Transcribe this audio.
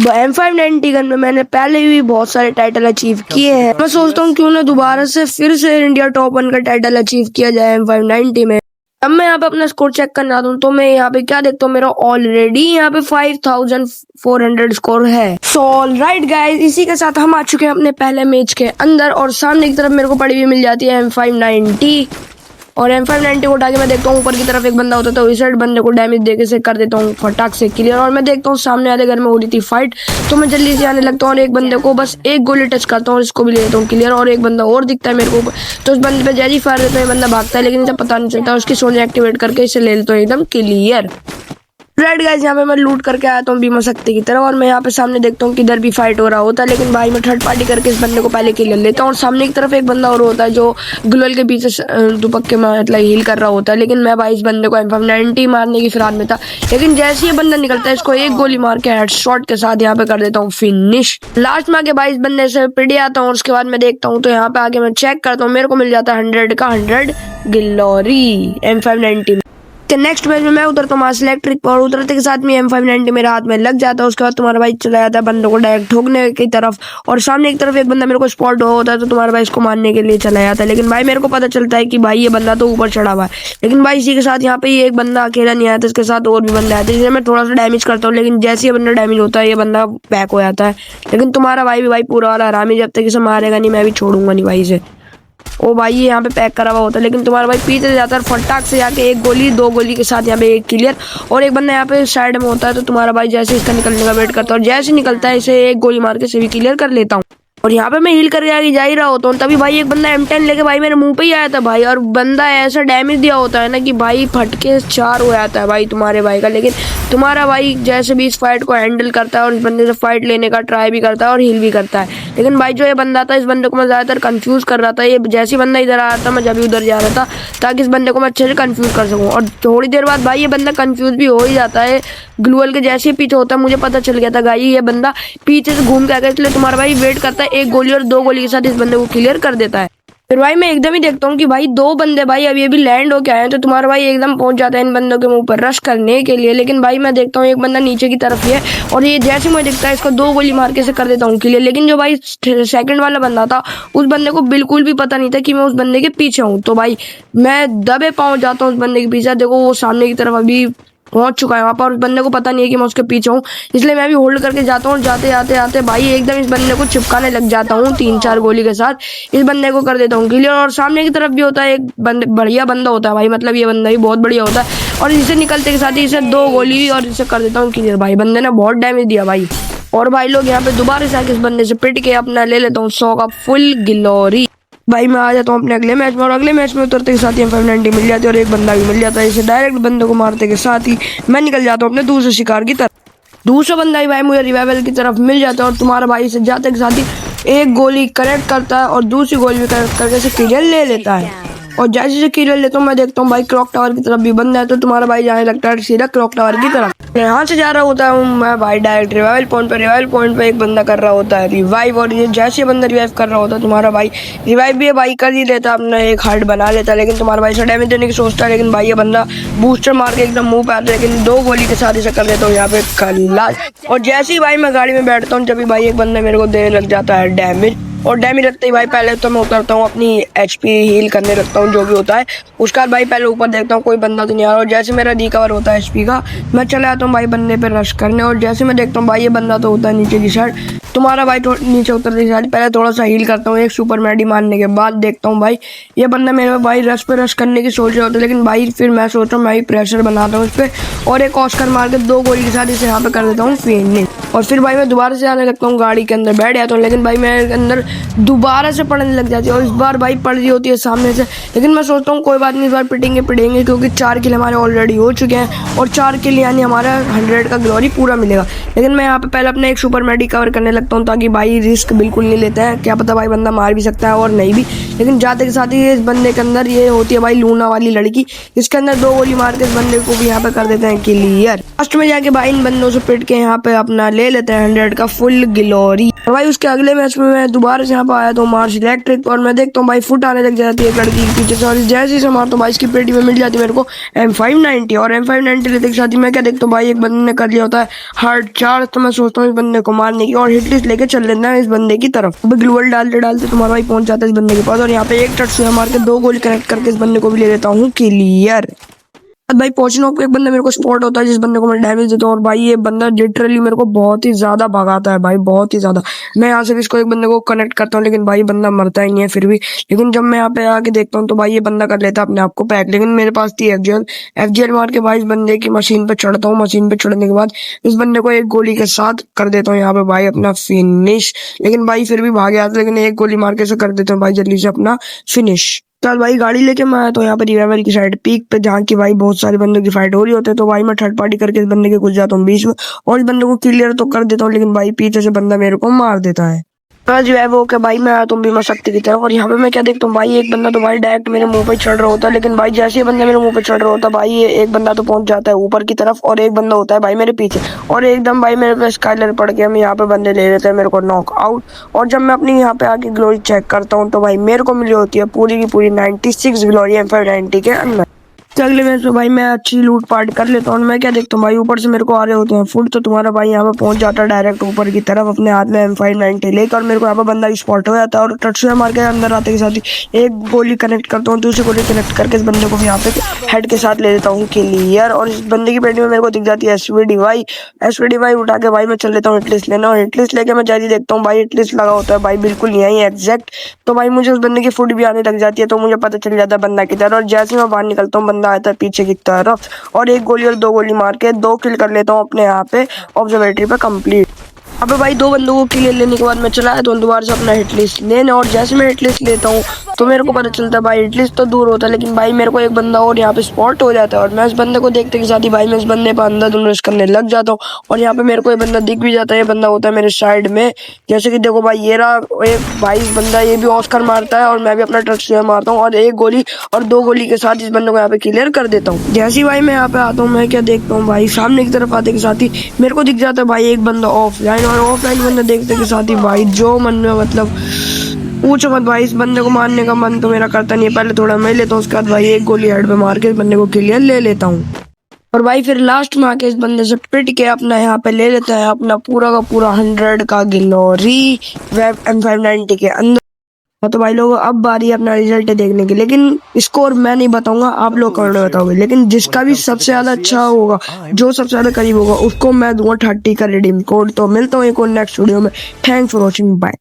M590 gun में मैंने पहले भी बहुत सारे टाइटल अचीव किए हैं। मैं सोचता हूँ क्यों ना दोबारा से फिर से इंडिया टॉप 1 का टाइटल अचीव किया जाए M590 में। अब मैं यहाँ पे अपना स्कोर चेक करना दूं तो मैं यहाँ पे क्या देखता हूँ, मेरा ऑलरेडी यहाँ पे 5400 स्कोर है। सो ऑलराइट गाइस, इसी के साथ हम आ चुके हैं अपने पहले मैच के अंदर और सामने की तरफ मेरे को पड़ी हुई मिल जाती है M590 और M590 को उठा के मैं देखता हूँ ऊपर की तरफ एक बंदा होता है तो इस साइड बंदे को डैमेज देके से कर देता हूँ फटाक से क्लियर। और मैं देखता हूँ सामने वाले घर में हो रही थी फाइट तो मैं जल्दी से आने लगता हूँ और एक बंदे को बस एक गोली टच करता हूँ और इसको भी ले लेता हूँ क्लियर। और एक बंदा और दिखता है मेरे को ऊपर तो उस बंदे पे जैसे ही फायर देता है बंदा भागता है लेकिन इसे पता नहीं चलता, उसकी सोच एक्टिवेट करके इसे ले लेता हूँ एकदम क्लियर। राइट गाइस, यहाँ पे मैं लूट करके आया हूँ भीमा शक्ति की तरफ और मैं यहाँ पे सामने देखता हूँ किधर भी फाइट हो रहा होता है लेकिन भाई मैं थर्ड पार्टी करके इस बंदे को पहले किल लेता हूँ। और सामने की तरफ एक बंदा और होता है जो ग्लोल के पीछे दुपक्के में मतलब हील कर रहा होता है लेकिन मैं भाई इस बंदे को M590 मारने की फिराद में था लेकिन जैसे ये बंदा निकलता है इसको एक गोली मार के हेडशॉट के साथ यहाँ पे कर देता हूँ फिनिश। लास्ट में आके भाई इस बंदे से पिट आता हूँ और उसके बाद मैं देखता हूँ तो यहाँ पे आके मैं चेक करता हूँ मेरे को मिल जाता है 100 का 100 ग्लोरी M590 में। नेक्स्ट मैच में मैं उतरता हूँ इलेक्ट्रिक पर, उतरते के साथ में M590 मेरे हाथ में लग जाता है। उसके बाद तुम्हारा भाई चला जाता है बंदों को डायरेक्ट ठोकने की तरफ और सामने की तरफ एक बंदा मेरे को स्पॉट हुआ होता है तो तुम्हारा भाई इसको मारने के लिए चला जाता है लेकिन भाई मेरे को पता चलता है कि भाई ये बंदा तो ऊपर चढ़ा हुआ है लेकिन भाई इसी के साथ यहाँ पे ये एक बंदा अकेला नहीं आया था, इसके साथ और भी बंदा आया था जिसे मैं थोड़ा सा डैमेज करता हूँ लेकिन जैसे ये बंदा डैमेज होता है ये बंदा बैक हो जाता है लेकिन तुम्हारा भाई भी भाई पूरा वाला हरामी, जब तक इसे मारेगा नहीं मैं भी छोड़ूंगा नहीं भाई इसे। ओ भाई ये यहाँ पे पैक करा हुआ होता है लेकिन तुम्हारा भाई पीछे से जाता है फटाक से जाके एक गोली दो गोली के साथ यहाँ पे एक क्लियर। और एक बंदा यहाँ पे साइड में होता है तो तुम्हारा भाई जैसे इसका निकलने का वेट करता है और जैसे निकलता है इसे एक गोली मार के इसे भी क्लियर कर लेता हूँ। और यहाँ पे मैं हील करके आगे जा ही रहा होता हूँ तभी भाई एक बंदा M10 लेके भाई मेरे मुंह पे ही आया था भाई और बंदा ऐसा डैमेज दिया होता है ना कि भाई फटके 4 हो जाता है भाई तुम्हारे भाई का। लेकिन तुम्हारा भाई जैसे भी इस फाइट को हैंडल करता है और इस बंदे से फाइट लेने का ट्राई भी करता है और हील भी करता है लेकिन भाई जो ये बंदा था इस बंदे को मैं ज्यादातर कंफ्यूज कर रहा था। ये जैसे बंदा इधर आ रहा था मैं जब भी उधर जा रहा था ताकि इस बंदे को मैं अच्छे से कंफ्यूज कर सकूँ और थोड़ी देर बाद भाई ये बंदा कंफ्यूज भी हो ही जाता है। ग्लूअल के जैसे ही पीछे होता है मुझे पता चल गया था भाई ये बंदा पीछे से घूम के आएगा इसलिए तुम्हारा भाई वेट करता है एक गोली और 2 गोली के साथ इस बंदे को क्लियर कर देता है। फिर भाई मैं एकदम ही देखता हूँ कि भाई 2 बंदे भाई अभी लैंड होके आए हैं तो तुम्हारा भाई एकदम पहुंच जाता है इन बंदों के मुंह पर रश करने के लिए लेकिन भाई मैं देखता हूँ एक बंदा नीचे की तरफ ही है और ये जैसे मुझे दिखता है इसको 2 गोली मार के से कर देता हूँ क्लियर। लेकिन जो भाई सेकंड वाला बंदा था उस बंदे को बिल्कुल भी पता नहीं था कि मैं उस बंदे के पीछे हूँ तो भाई मैं दबे पहुंच जाता हूँ उस बंदे के पीछे। देखो वो सामने की तरफ अभी पहुंच चुका है वहां पर, उस बंदे को पता नहीं है कि मैं उसके पीछे हूँ इसलिए मैं भी होल्ड करके जाता हूँ। जाते आते आते भाई एकदम इस बंदे को चिपकाने लग जाता हूँ 3-4 गोली के साथ इस बंदे को कर देता हूँ क्लियर। और सामने की तरफ भी होता है एक बढ़िया बंदा होता है भाई, मतलब ये बंदा भी बहुत बढ़िया होता है और इसे निकलते के साथ ही इसे 2 गोली और इसे कर देता हूँ क्लियर। भाई बंदे ने बहुत डैमेज दिया भाई और भाई लोग यहाँ पे दोबारा से आके इस बंदे से पिट के अपना ले लेता हूँ 100 का फुल ग्लोरी। भाई मैं आ जाता हूँ अपने अगले मैच में और अगले मैच में उतरते के साथ ही M590 मिल जाती है और एक बंदा भी मिल जाता है। इसे डायरेक्ट बंदे को मारते के साथ ही मैं निकल जाता हूँ अपने दूसरे शिकार की तरफ। दूसरा बंदा ही भाई मुझे रिवाइवल की तरफ मिल जाता है और तुम्हारा भाई इसे जाते के साथ ही एक गोली कनेक्ट करता है और दूसरी गोली भी कनेक्ट करके इसे क्लियर ले लेता है। और जैसे से क्लियर लेता हूँ मैं देखता हूँ भाई क्लॉक टावर की तरफ भी बंदा है तो तुम्हारा भाई जाने लगता है सीधा क्लॉक टावर की तरफ। यहाँ से जा रहा होता हूँ मैं भाई डायरेक्ट रिवाइवल पॉइंट पे एक बंदा कर रहा होता है रिवाइव और ये जैसे बंदा रिवाइव कर रहा होता है तुम्हारा भाई रिवाइव भी भाई कर ही लेता, अपना एक हार्ट बना लेता लेकिन तुम्हारा भाई से डैमेज देने की सोचता है लेकिन भाई ये बंदा बूस्टर मार के एकदम मुंह पे आता है लेकिन 2 गोली के साथ इसे कर देता हूँ यहाँ पे खल्लास। और जैसे ही भाई मैं गाड़ी में बैठता हूँ जब भाई एक बंदा मेरे को देने लग जाता है डैमेज और डैमेज रखते ही भाई पहले तो मैं उतरता हूँ अपनी HP हील करने लगता हूँ जो भी होता है। उसके बाद भाई पहले ऊपर देखता हूँ कोई बंदा तो नहीं आ रहा और जैसे मेरा रिकवर होता है HP का मैं चला जाता हूँ भाई बंदे पे रश करने और जैसे मैं देखता हूँ भाई ये बंदा तो होता है नीचे की साइड। तुम्हारा भाई नीचे उतरने की साइड पहले थोड़ा सा हील करता हूँ एक सुपर मेडी मारने के बाद देखता हूँ भाई ये बंदा मेरे भाई रश पे रश करने की सोच रहा होता है लेकिन भाई फिर मैं सोचता हूँ भाई प्रेशर बनाता हूँ इस पर और एक ऑस्कर मार के 2 गोली के साथ इसे यहाँ पे कर देता हूँ फिनिश। और फिर भाई मैं दोबारा से आने लगता हूँ गाड़ी के अंदर बैठ जाता हूँ लेकिन भाई मेरे अंदर दोबारा से पड़ने लग जाती है और इस बार भाई पड़ रही होती है सामने से लेकिन मैं सोचता हूँ कोई बात नहीं इस बार पिटेंगे क्योंकि 4 किल हमारे ऑलरेडी हो चुके हैं और 4 किल यानी हमारा 100 का ग्लोरी पूरा मिलेगा। लेकिन मैं यहाँ पे पहले अपने एक सुपर मेडी कवर करने लगता हूँ ताकि भाई रिस्क बिल्कुल नहीं लेते हैं, क्या पता भाई बंदा मार भी सकता है और नहीं भी। लेकिन जाते के साथ ही इस बंदे के अंदर ये होती है भाई लूना वाली लड़की, इसके अंदर 2 गोली मार के इस बंदे को भी यहाँ पे कर देते हैं क्लियर। लास्ट में जाके भाई इन बंदों से पिट के यहाँ पे अपना ले लेते हैं 100 का फुल ग्लोरी। और भाई उसके अगले मैच में मैं दोबारा से यहाँ पे आया तो मार्च इलेक्ट्रिक, और मैं देखता हूँ भाई फुट आने लग जाती है एक लड़की के पीछे से, और जैसे ही मारता हूँ भाई इसकी पेटी में मिल जाती है मेरे को M590, और M590 लेते के साथ ही मैं क्या देखता हूँ भाई एक बंदे ने कर लिया होता है हार्ड चार्ज। तो मैं सोचता हूँ इस बंदे को मारने की और हिट लिस्ट लेके चल लेना है इस बंदे की तरफ। ग्लूवल डालते डालते तुम्हारा भाई पहुंच जाता है इस बंदे के पास, और यहाँ पे एक टच से मार के 2 गोली कनेक्ट करके इस बंदे को भी ले लेता हूँ क्लियर। भाई पहुंचना एक बंदा मेरे को स्पॉट होता है जिस बंदे को मैं डैमेज देता हूँ, और भाई ये बंदा लिटरली मेरे को बहुत ही ज्यादा भगाता है भाई, बहुत ही ज्यादा। मैं यहाँ से इसको एक बंदे को कनेक्ट करता हूँ लेकिन भाई बंदा मरता ही नहीं है फिर भी। लेकिन जब मैं यहाँ पे आके देखता हूँ तो भाई ये बंदा कर लेता है अपने आप को पैक, लेकिन मेरे पास थी FGL मार के भाई इस बंदे की मशीन पे चढ़ता हूँ। मशीन पे चढ़ने के बाद इस बंदे को एक गोली के साथ कर देता हूँ यहाँ पे भाई अपना फिनिश। लेकिन भाई फिर भी भाग आता, लेकिन एक गोली मार के कर देता हूँ भाई जल्दी से अपना फिनिश। चल भाई गाड़ी लेके मैं आया तो यहाँ पे रिवाइवल की साइड पीक पे, जहाँ की भाई बहुत सारे बंदों की फाइट हो रही होती है। तो भाई मैं थर्ड पार्टी करके इस बंदे के घुस जाता हूँ बीच में, और इस बंदे को क्लियर तो कर देता हूँ, लेकिन भाई पीछे से बंदा मेरे को मार देता है। जो है वो भाई मैं आया तुम भी मैं शक्ति की तरफ, और यहाँ पे मैं क्या देखता हूँ भाई एक बंदा तो भाई डायरेक्ट मेरे मुंह पे चढ़ रहा होता है। लेकिन भाई जैसे ही बंदा मेरे मुंह पे चढ़ रहा होता है भाई ये एक बंदा तो पहुंच जाता है ऊपर की तरफ, और एक बंदा होता है भाई मेरे पीछे, और एकदम भाई मेरे पे स्काइलर पड़ के हम यहाँ पे बंदे ले लेते हैं मेरे को नॉक आउट। और जब मैं अपनी यहाँ पे आके ग्लोरी चेक करता हूँ तो भाई मेरे को मिली होती है पूरी की पूरी 96 ग्लोरी M590 के अंदर। अगले मैच में भाई मैं अच्छी लूट पार्ट कर लेता हूँ। मैं क्या देखता हूँ भाई ऊपर से मेरे को आ रहे होते हैं फुट, तो तुम्हारा भाई यहाँ पे पहुंच जाता है डायरेक्ट ऊपर की तरफ अपने हाथ में M590 लेकर, और मेरे को यहाँ पे बंदा स्पॉट हो जाता है, और टच मार के अंदर आते के साथ ही एक गोली कनेक्ट करता हूँ, दूसरी गोली कनेक्ट करके इस बंदे को भी यहाँ पे हेड के साथ ले लेता हूँ क्लियर। और इस बंदे की पेटी में मेरे को दिख जाती है SVD उठा के भाई मैं चल लेता हूँ हिटलिस्ट लेना, और हिटलिस्ट लेके मैं जल्दी देखता हूँ भाई हिटलिस्ट लगा होता है भाई बिल्कुल यही एग्जैक्ट। तो भाई मुझे उस बंदे की फुट भी आने लग जाती है, तो मुझे पता चल जाता है बंदा किधर, और जैसे मैं बाहर निकलता हूँ बंदा आता है पीछे की तरफ, और एक गोली और 2 गोली मार के 2 किल कर लेता हूँ अपने यहाँ पे ऑब्जर्वेटरी पे कंप्लीट। अबे भाई 2 बंदों को किल लेने के बाद मैं चला तो दोबारा से अपना हिट लिस्ट लेने, और जैसे मैं हिट लिस्ट लेता हूँ तो मेरे को पता चलता है भाई हिट लिस्ट तो दूर होता है, लेकिन भाई मेरे को एक बंदा और यहाँ पे स्पॉट हो जाता है, और मैं इस बंदे को देखते के साथ ही भाई मैं इस बंदे पर अंधाधुंध करने लग जाता हूँ। और यहाँ पे मेरे को ये बंदा दिख भी जाता है, ये बंदा होता है मेरे साइड में, जैसे कि देखो भाई ये रहा एक भाई इस बंदा ये भी ऑस्कर मारता है, और मैं भी अपना ट्रक से मारता हूँ, और एक गोली और 2 गोली के साथ इस बंदे को यहाँ पे क्लियर कर देता हूँ। जैसे ही भाई मैं यहाँ पे आता हूँ मैं क्या देखता हूँ भाई सामने की तरफ आते के साथ ही मेरे को दिख जाता है भाई एक बंदा ऑफलाइन, और ऑफलाइन बंदा देखते के साथ ही भाई जो मन में मतलब पूछो मत भाई, इस बंदे को मारने का मन तो मेरा करता नहीं है। पहले थोड़ा मैं लेता हूँ, उसके बाद भाई एक गोली हेड पे मार के इस बंदे को क्लियर ले लेता हूँ, और भाई फिर लास्ट में आके इस बंदे से पिट के अपना यहाँ पे ले लेता है अपना पूरा का पूरा 100 का ग्लोरी वेब M590 के अंदर। तो भाई लोगों अब बारी है अपना रिजल्ट देखने की, लेकिन स्कोर मैं नहीं बताऊंगा, आप लोग कमेंट में बताओगे। लेकिन जिसका भी सबसे ज्यादा अच्छा होगा, जो सबसे ज्यादा करीब होगा, उसको मैं दूंगा 30 का रिडीम कोड। तो मिलता हूँ एक और नेक्स्ट वीडियो में। Thanks for watching, bye.